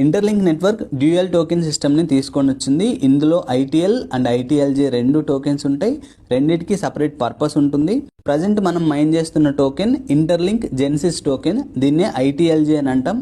Interlink network dual token సిస్టమ్ని తీసుకొని వచ్చింది. ఇందులో ఐటీఎల్ అండ్ ఐటీఎల్జీ రెండు టోకెన్స్ ఉంటాయి. రెండింటికి సపరేట్ పర్పస్ ఉంటుంది. ప్రజెంట్ మనం మైన్ చేస్తున్న టోకెన్ ఇంటర్లింక్ జెన్సిస్ టోకెన్. దీన్నే ఐటీఎల్జీ అని అంటాం.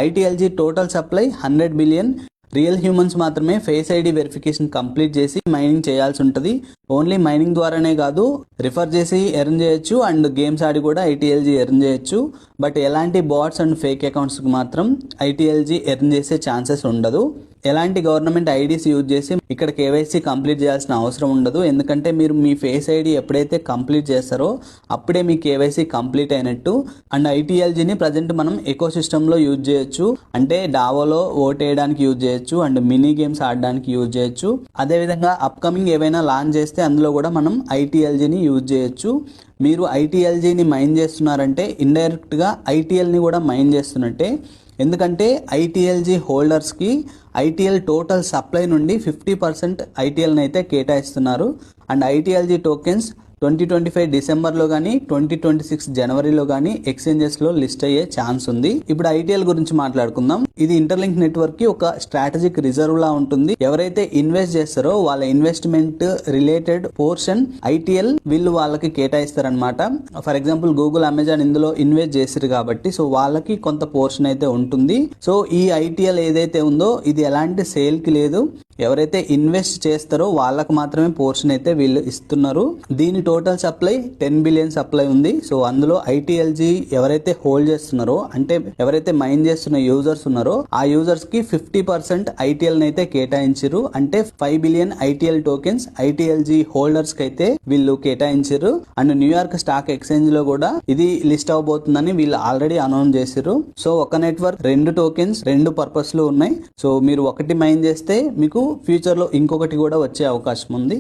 ITLG total supply 100 billion. Real humans మాత్రమే ఫేస్ ఐడి వెరిఫికేషన్ కంప్లీట్ చేసి మైనింగ్ చేయాల్సి ఉంటుంది. ఓన్లీ మైనింగ్ ద్వారానే కాదు, రిఫర్ చేసి ఎర్న్ చేయొచ్చు అండ్ గేమ్స్ ఆడి కూడా ఐటీఎల్జీ ఎర్న్ చేయొచ్చు. బట్ ఎలాంటి బాట్స్ అండ్ ఫేక్ అకౌంట్స్కి మాత్రం ఐటీఎల్జీ ఎర్న్ చేసే ఛాన్సెస్ ఉండదు. ఎలాంటి గవర్నమెంట్ ఐడీస్ యూజ్ చేసి ఇక్కడ కేవైసీ కంప్లీట్ చేయాల్సిన అవసరం ఉండదు. ఎందుకంటే మీరు మీ ఫేస్ ఐడి ఎప్పుడైతే కంప్లీట్ చేస్తారో అప్పుడే మీ కేవైసీ కంప్లీట్ అయినట్టు. అండ్ ఐటీఎల్జీని ప్రజెంట్ మనం ఎకో సిస్టంలో యూజ్ చేయొచ్చు. అంటే డావోలో ఓట్ వేయడానికి యూజ్ చేయొచ్చు అండ్ మినీ గేమ్స్ ఆడడానికి యూజ్ చేయొచ్చు. అదేవిధంగా అప్కమింగ్ ఏవైనా లాంచ్ చేస్తే అందులో కూడా మనం ఐటీఎల్జీని యూజ్ చేయొచ్చు. మీరు ఐటీఎల్జీని మైన్ చేస్తున్నారంటే ఇండైరెక్ట్గా ఐటీఎల్ని కూడా మైన్ చేస్తున్నట్టే. ఎందుకంటే ఐటీఎల్జీ హోల్డర్స్కి ఐటీఎల్ టోటల్ సప్లై నుండి 50% ఐటీఎల్ని అయితే కేటాయిస్తున్నారు. అండ్ ఐటీఎల్జీ టోకెన్స్ 2025 డిసెంబర్లో కానీ 2026 జనవరిలో కానీ ఎక్స్చేంజెస్లో లిస్ట్ అయ్యే ఛాన్స్ ఉంది. ఇప్పుడు ఐటీఎల్ గురించి మాట్లాడుకుందాం. ఇది ఇంటర్లింక్ నెట్వర్క్ కి ఒక స్ట్రాటజిక్ రిజర్వ్ లా ఉంటుంది. ఎవరైతే ఇన్వెస్ట్ చేస్తారో వాళ్ళ ఇన్వెస్ట్మెంట్ రిలేటెడ్ పోర్షన్ ఐటీఎల్ వీళ్ళు వాళ్ళకి కేటాయిస్తారనమాట. ఫర్ ఎగ్జాంపుల్ గూగుల్, అమెజాన్ ఇందులో ఇన్వెస్ట్ చేశారు కాబట్టి సో వాళ్ళకి కొంత పోర్షన్ అయితే ఉంటుంది. సో ఈ ఐటీఎల్ ఏదైతే ఉందో ఇది ఎలాంటి సేల్ కి లేదు. ఎవరైతే ఇన్వెస్ట్ చేస్తారో వాళ్ళకి మాత్రమే పోర్షన్ అయితే వీళ్ళు ఇస్తున్నారు. దీని టోటల్ సప్లై 10 బిలియన్ సప్లై ఉంది. సో అందులో ఐటీఎల్జీ ఎవరైతే హోల్డ్ చేస్తున్నారో, అంటే ఎవరైతే మైన్ చేస్తున్న యూజర్స్ ఉన్నారో ఆ యూజర్స్ కి 50% ఐటీఎల్ అయితే కేటాయించారు. అంటే 5 billion ITL tokens ITLG holders కి అయితే వీళ్ళు కేటాయించారు. అండ్ న్యూయార్క్ స్టాక్ ఎక్స్చేంజ్ లో కూడా ఇది లిస్ట్ అవబోతుందని వీళ్ళు ఆల్రెడీ అనౌన్స్ చేశారు. సో ఒక నెట్వర్క్ 2 టోకెన్స్ 2 పర్పస్ లో ఉన్నాయి. సో మీరు ఒకటి మైన్ చేస్తే మీకు ఫ్యూచర్ లో ఇంకొకటి కూడా వచ్చే అవకాశం ఉంది.